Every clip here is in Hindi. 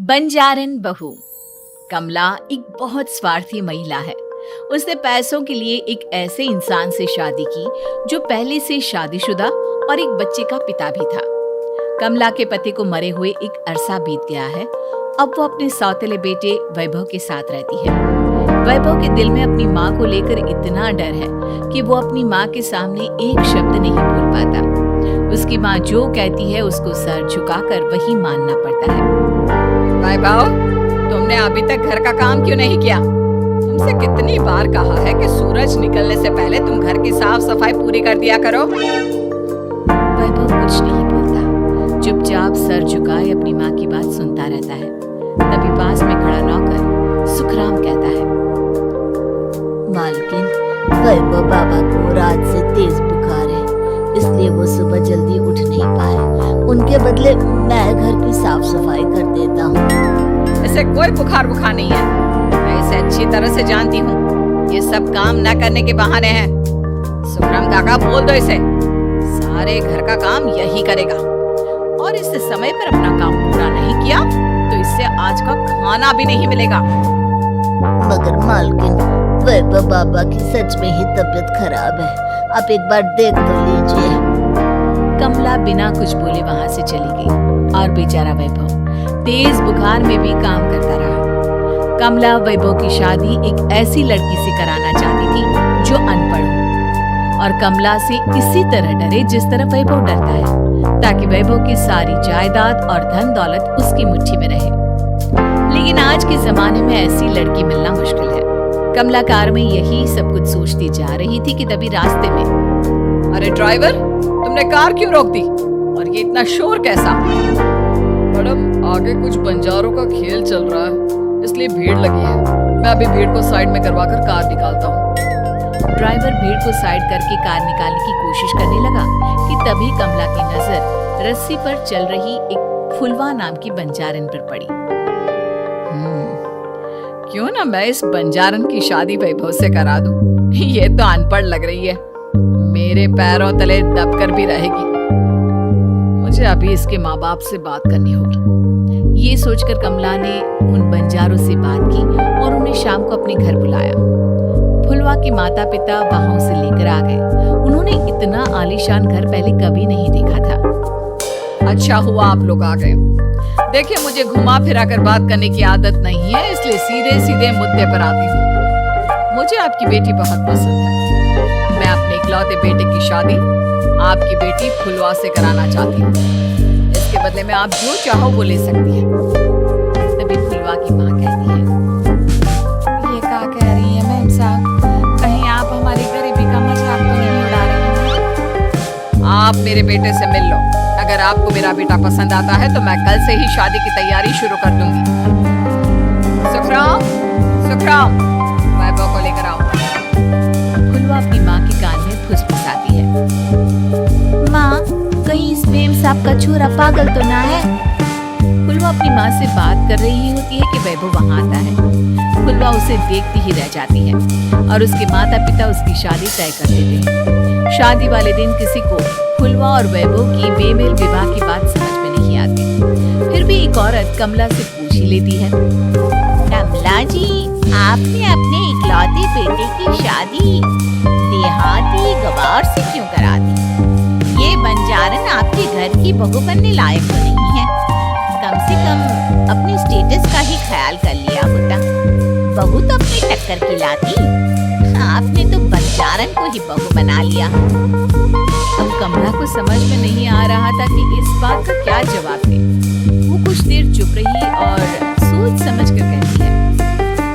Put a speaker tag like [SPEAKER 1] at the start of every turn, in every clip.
[SPEAKER 1] बंजारन बहू। कमला एक बहुत स्वार्थी महिला है। उसने पैसों के लिए एक ऐसे इंसान से शादी की जो पहले से शादीशुदा और एक बच्चे का पिता भी था। कमला के पति को मरे हुए एक अरसा बीत गया है। अब वो अपने सौतेले बेटे वैभव के साथ रहती है। वैभव के दिल में अपनी माँ को लेकर इतना डर है कि वो अपनी माँ के सामने एक शब्द नहीं बोल पाता। उसकी माँ जो कहती है उसको सर झुकाकर वही मानना पड़ता है। वैभव, तुमने अभी तक घर का काम क्यों नहीं किया? तुमसे कितनी बार कहा है कि सूरज निकलने से पहले तुम घर की साफ सफाई पूरी कर दिया करो। वैभव कुछ नहीं बोलता, चुपचाप सर झुकाए अपनी माँ की बात सुनता रहता है। तभी पास में खड़ा नौकर सुखराम कहता है,
[SPEAKER 2] मालकिन, वैभव बाबा को रात से तेज बुखार है, इसलिए वो सुबह जल्दी उठ नहीं पाए। उनके बदले मैं घर की साफ सफाई कर देता हूँ।
[SPEAKER 1] ऐसे कोई बुखार नहीं है। मैं इसे अच्छी तरह से जानती हूँ। ये सब काम न करने के बहाने हैं। सुखराम काका, बोल दो इसे, सारे घर का काम यही करेगा और इससे समय पर अपना काम पूरा नहीं किया तो इससे आज का खाना भी नहीं मिलेगा।
[SPEAKER 2] मगर मालकिन, वैभव बाबा की सच में ही तबीयत खराब है, आप एक बार देख तो लीजिए।
[SPEAKER 1] कमला बिना कुछ बोले वहां से चली गई और बेचारा वैभव तेज बुखार में भी काम करता रहा। कमला वैभव की शादी एक ऐसी लड़की से कराना चाहती थी जो अनपढ़ हो और कमला से इसी तरह डरे जिस तरह वैभव डरता है, ताकि वैभव की सारी जायदाद और धन दौलत उसकी मुट्ठी में रहे। लेकिन आज के जमाने में ऐसी लड़की मिलना मुश्किल है। कमला कार में यही सब कुछ सोचती जा रही थी कि तभी रास्ते में, अरे ड्राइवर, तुमने कार क्यों रोक दी और ये इतना शोर कैसा?
[SPEAKER 3] मैडम, आगे कुछ बंजारों का खेल चल रहा है, इसलिए भीड़ लगी है। मैं अभी भीड़ को साइड में करवाकर कार निकालता हूँ।
[SPEAKER 1] ड्राइवर भीड़ को साइड करके कार निकालने की कोशिश करने लगा कि तभी कमला की नजर रस्सी पर चल रही एक फुलवा नाम की बंजारन पर पड़ी। क्यों ना मैं इस बंजारन की शादी वैभव से करा दूं। ये तो अनपढ़ लग रही है, मेरे पैरों तले दबकर भी रहेगी। मुझे अभी इसके माँ बाप से बात करनी होगी। ये सोचकर कमला ने उन बंजारों से बात की और उन्हें शाम को अपने घर बुलाया। फुलवा के माता पिता वहां उसे लेकर आ गए। उन्होंने इतना आलीशान घर पहले कभी नहीं देखा था। अच्छा हुआ आप लोग आ गए। देखिए, मुझे घुमा फिरा कर बात करने की आदत नहीं है, इसलिए सीधे सीधे मुद्दे पर आती हूँ। मुझे आपकी बेटी बहुत पसंद है। मैं अपने इकलौते बेटे की शादी आपकी बेटी फुलवा से कराना चाहती हूँ। इसके बदले में आप जो चाहो वो ले सकती हैं। तभी फुलवा की माँ कहती है, ये क्या कह रही है मैम साहब, कहीं आप हमारी गरीबी का मजाक तो नहीं उड़ा रही हैं? आप मेरे बेटे से मिल लो। अगर आपको मेरा बेटा पसंद आता है तो मैं कल से ही शादी की तैयारी शुरू कर दूंगी। सुखराम, सुखराम, वैभव को लेकर आओ। फुलवा अपनी माँ के कान में फुसफुसाती है,
[SPEAKER 2] माँ, कहीं इस मेम साहब का छोरा पागल तो ना है?
[SPEAKER 1] फुलवा अपनी माँ से बात कर रही होती है कि वैभव वहाँ आता है। फुलवा उसे देखती ही रह जाती है और उसके माता पिता उसकी शादी तय कर देते हैं। शादी वाले दिन किसी को फुलवा और वैभव की बेमेल विवाह की बात समझ में नहीं आती। फिर भी एक औरत कमला से पूछ ही लेती है,
[SPEAKER 2] कमला जी, आपने अपने इकलौते बेटे की शादी देहाती गवार से क्यों करा दी? ये बंजारन आपके घर की बहू बनने लायक तो नहीं है। कम से कम अपने स्टेटस का ही ख्याल कर लिया होता। बहू तो अपनी टक्कर की लाती, आपने तो बंजारन को ही बहू बना लिया।
[SPEAKER 1] अब कमला को समझ में नहीं आ रहा था कि इस बात का क्या जवाब दे। वो कुछ देर चुप रही और सोच समझ कर कहती है,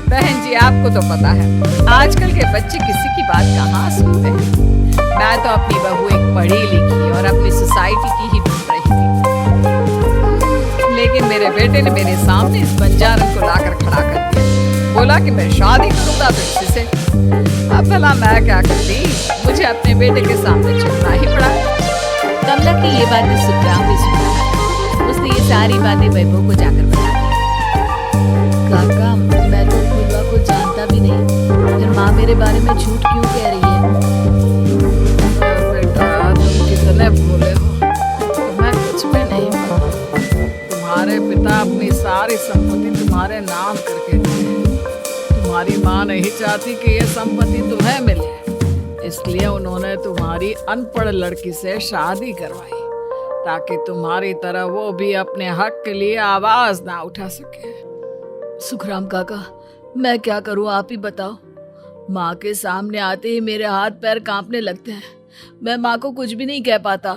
[SPEAKER 1] बहन जी, आपको तो पता है आजकल के बच्चे किसी की बात कहाँ सुनते हैं। मैं तो अपनी बहू एक पढ़ी लिखी और अपनी सोसाइटी की ही ढूंढ रही थी, लेकिन मेरे बेटे ने मेरे सामने इस बंजारन को लाकर खड़ा कर दिया। बोला कि मैं शादी करूंगा तो इसी से। अब भला मैं क्या करती, मुझे अपने बेटे के सामने झुकना ही पड़ा। कमला की ये बातें सुखराम भी सुन रहा था। उसने ये सारी बातें वैभव को जाकर बता दी। काका, मैं तो फुलवा को जानता भी नहीं, फिर माँ मेरे बारे में झूठ क्यों कह रही है? बेटा, तुम कितने भोले हो, तुम्हें कुछ भी नहीं पता। तुम्हारे पिता अपनी सास सारी संपत्ति तुम्हारे नाम करके दी। तुम्हारी माँ नहीं चाहती कि ये संपत्ति तुम्हें मिले, इसलिए उन्होंने तुम्हारी अनपढ़ लड़की से शादी करवाई ताकि तुम्हारी तरह वो भी अपने हक के लिए आवाज ना उठा सके।
[SPEAKER 3] सुखराम काका, मैं क्या करूं, आप ही बताओ। माँ के सामने आते ही मेरे हाथ पैर कांपने लगते हैं। मैं माँ को कुछ भी नहीं कह पाता।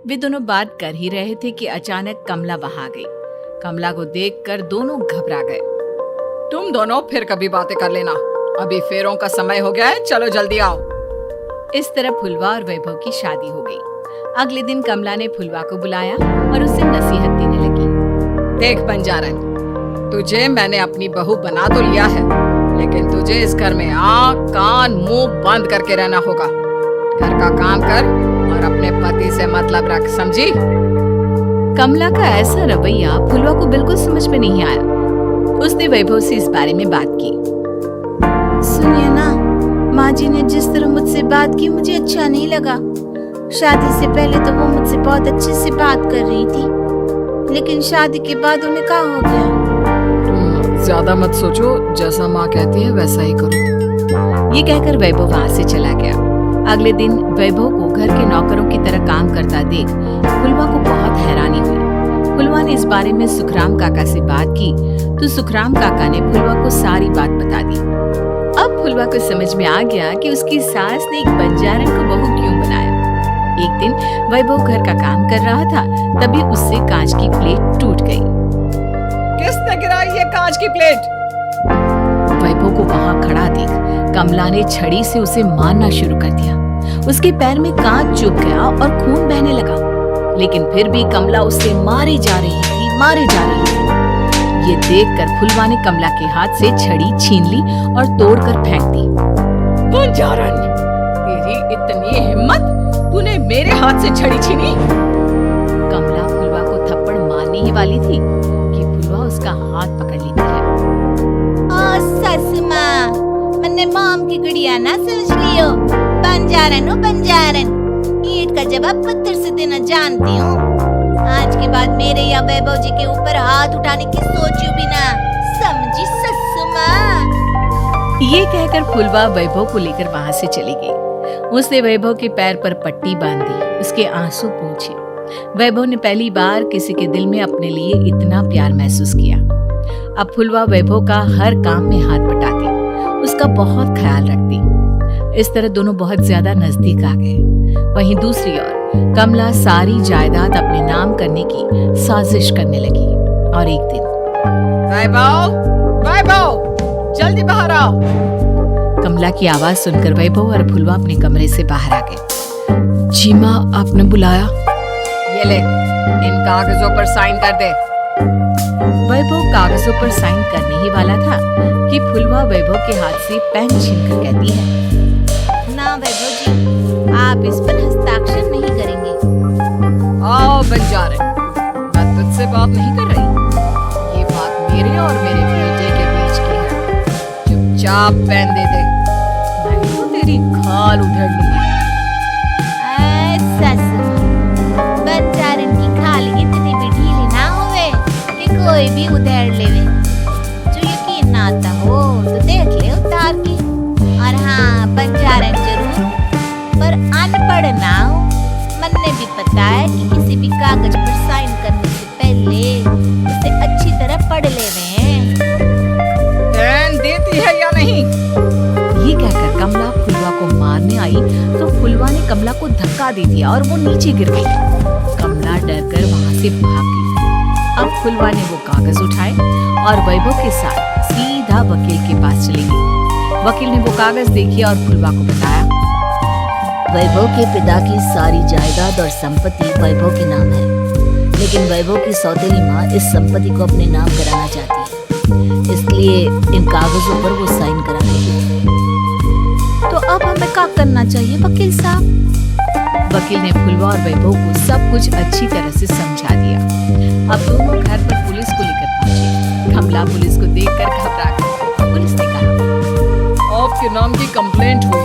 [SPEAKER 2] वे दोनों बात कर ही रहे थे कि अचानक कमला वहां गई। कमला को देखकर दोनों घबरा गए।
[SPEAKER 1] तुम दोनों फिर कभी बातें कर लेना, अभी फेरों का समय हो गया है, चलो जल्दी आओ।
[SPEAKER 2] इस तरह फुलवा और वैभव की शादी हो गई। अगले दिन कमला ने फुलवा को बुलाया और उसे नसीहत देने लगी।
[SPEAKER 1] देख बंजारन, तुझे मैंने अपनी बहू बना तो लिया है, लेकिन तुझे इस घर में आँख कान मुंह बंद करके रहना होगा। घर का काम कर और अपने पति से मतलब रख, समझी?
[SPEAKER 2] कमला का ऐसा रवैया फुलवा को बिल्कुल समझ में नहीं आया। उसने वैभव से इस बारे में बात की। सुनिए ना, माँ जी ने जिस तरह मुझसे बात की मुझे अच्छा नहीं लगा। शादी से पहले तो वो मुझसे बहुत अच्छे से बात कर रही थी, लेकिन शादी के बाद उन्हें क्या हो गया?
[SPEAKER 1] तुम ज्यादा मत सोचो, जैसा माँ कहती है वैसा ही करो।
[SPEAKER 2] ये कहकर वैभव वहाँ से चला गया। अगले दिन वैभव को घर के नौकरों की तरह काम करता देख फुलवा को बहुत हैरानी हुई। फुलवा ने इस बारे में सुखराम काका से बात की तो सुखराम काका ने फुलवा को सारी बात बता दी। अब फुलवा को समझ में आ गया कि उसकी सास ने एक बंजारन को बहू क्यों बनाया। एक दिन वैभव घर का काम कर रहा था, तभी उससे कांच की प्लेट टूट गई।
[SPEAKER 1] किसने गिराई ये कांच की प्लेट?
[SPEAKER 2] वैभव को वहाँ खड़ा देख कमला ने छड़ी से उसे मारना शुरू कर दिया। उसके पैर में कांच चुभ गया और खून बहने लगा, लेकिन फिर भी कमला उससे मारे जा रही थी। ये देखकर फुलवा ने कमला के हाथ से छड़ी छीन ली और तोड़कर फेंक दी।
[SPEAKER 1] बंजारन, तेरी इतनी हिम्मत, तूने मेरे हाथ से छड़ी छीनी?
[SPEAKER 2] कमला फुलवा को थप्पड़ मारने ही वाली थी कि फुलवा उसका हाथ पकड़ लेती है। ससुमा, मैंने मॉम की गुड़िया ना समझ लियो। बंजारन, ईंट का जवाब पत्थर से देना जानती हूँ। आज के बाद मेरे या वैभव जी के ऊपर हाथ उठाने की सोचो भी ना, समझी ससुमा? ये कहकर फुलवा वैभव को लेकर वहाँ से चली गई। उसने वैभव के पैर पर पट्टी बांधी, उसके आंसू पोंछे। वैभव ने पहली बार किसी के दिल में अपने लिए इतना प्यार महसूस किया। अब फुलवा वैभव का हर काम में हाथ बटाती, उसका बहुत ख्याल रखती। इस तरह दोनों बहुत ज्यादा नजदीक आ गए। वहीं दूसरी ओर कमला सारी जायदाद अपने नाम करने की साजिश करने लगी। और एक दिन,
[SPEAKER 1] वैभव, जल्दी बाहर आओ।
[SPEAKER 2] कमला की आवाज सुनकर वैभव और फुलवा अपने कमरे से बाहर आ गए।
[SPEAKER 3] जी माँ, आपने बुलाया?
[SPEAKER 1] ये ले, इन कागजों पर साइन कर दे।
[SPEAKER 2] वैभव कागजों पर साइन करने ही वाला था कि फुलवा वैभव के हाथ से पेन छीनकर कहती है, ना वैभव जी, आप इस पर हस्ताक्षर नहीं करेंगे।
[SPEAKER 1] आओ बंजारन, मैं तुझसे बात नहीं कर रही। ये बात मेरे और मेरे बेटे के बीच की है। चुपचाप पेन दे दे, नहीं तो तेरी खाल उधेड़ लूंगी।
[SPEAKER 2] बंजारन की खाल इतनी भी ढीली ना होवे कि कोई भी उधेड़ लेवे। जो यकीन ना आता हो तो देख ले उतार के। और हाँ, बंजारन जरूर, पर अनपढ़ ना हो। मन्ने भी पता है कि किसी भी कागज पर साइन करने से पहले उसे अच्छी तरह पढ़ लेवे।
[SPEAKER 1] पेन देती है या नहीं?
[SPEAKER 2] ये कहकर कमला फुलवा को मारने आई तो फुलवा ने कमला को धक्का दे दिया और वो नीचे गिर गई। कमला डरकर वहां से भाग गई। अब फुलवा ने वो कागज उठाए और वैभव के साथ सीधा वकील के पास चली गई। वकील ने वो कागज देखे और फुलवा को बताया,
[SPEAKER 4] वैभव के पिता की सारी जायदाद और संपत्ति वैभव के नाम है, लेकिन वैभव की सौतेली माँ इस संपत्ति को अपने नाम कराना चाहती है, इसलिए इन कागजों पर वो साइन करा रही है।
[SPEAKER 2] तो अब हमें क्या करना चाहिए वकील साहब? वकील ने फुलवा और वैभव को सब कुछ अच्छी तरह से समझा दिया। अब दोनों घर पर पुलिस को लेकर पहुंचे। कमला पुलिस को देखकर घबरा गई। पुलिस ने कहा,
[SPEAKER 1] आपके नाम की कंप्लेंट हुई,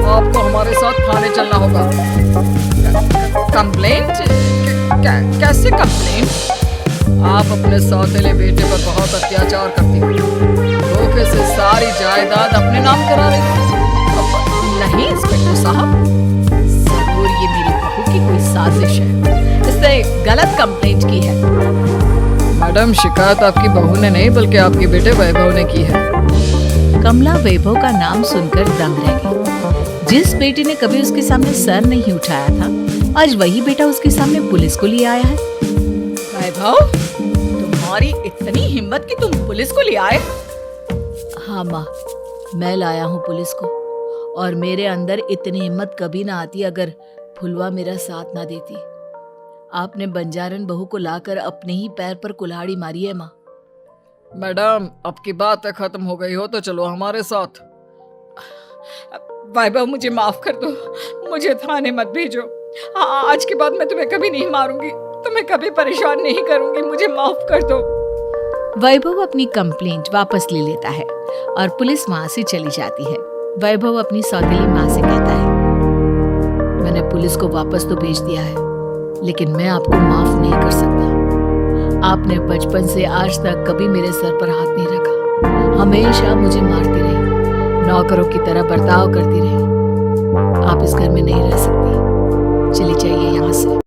[SPEAKER 1] आपको हमारे साथ थाने चलना होगा। कंप्लेंट? कैसे कंप्लेंट? आप अपने सौतेले बेटे पर बहुत अत्याचार करती हो, धोखे से सारी जायदाद अपने नाम करा रही हो।
[SPEAKER 3] नहीं इंस्पेक्टर साहब, जरूर ये मेरी बहू की कोई साजिश है। इसने गलत कंप्लेंट की है।
[SPEAKER 1] मैडम, शिकायत आपकी बहू ने नहीं बल्कि आपके बेटे वैभव ने की है।
[SPEAKER 2] कमला वैभव का नाम सुनकर दंग रह गई। जिस बेटे ने कभी उसके सामने सर नहीं उठाया था, आज वही बेटा उसके सामने पुलिस को लिए आया है।
[SPEAKER 3] वैभव, तुम्हारी इतनी हिम्मत कि तुम पुलिस को ले आए?
[SPEAKER 4] हाँ माँ, मैं लाया हूँ पुलिस को, और मेरे अंदर इतनी हिम्मत कभी ना आती अगर फुलवा मेरा साथ ना देती। आपने बंजारन बहू को लाकर अपने ही पैर पर कुल्हाड़ी मारी है माँ।
[SPEAKER 1] मैडम, आपकी बातें खत्म हो गई हो तो चलो हमारे साथ।
[SPEAKER 3] वैभव, मुझे माफ कर दो, मुझे थाने मत भेजो। आज के बाद मैं तुम्हें कभी नहीं मारूंगी, तुम्हें कभी परेशान नहीं करूंगी, मुझे माफ कर दो।
[SPEAKER 2] वैभव अपनी कंप्लेंट वापस ले लेता है और पुलिस वहां से चली जाती है। वैभव अपनी सौतेली माँ से कहता है,
[SPEAKER 4] मैंने पुलिस को वापस तो भेज दिया है, लेकिन मैं आपको माफ नहीं कर सकता। आपने बचपन से आज तक कभी मेरे सर पर हाथ नहीं रखा, हमेशा मुझे मारती रही, नौकरों की तरह बर्ताव करती रही। आप इस घर में नहीं रह सकती, चली जाइए यहाँ से।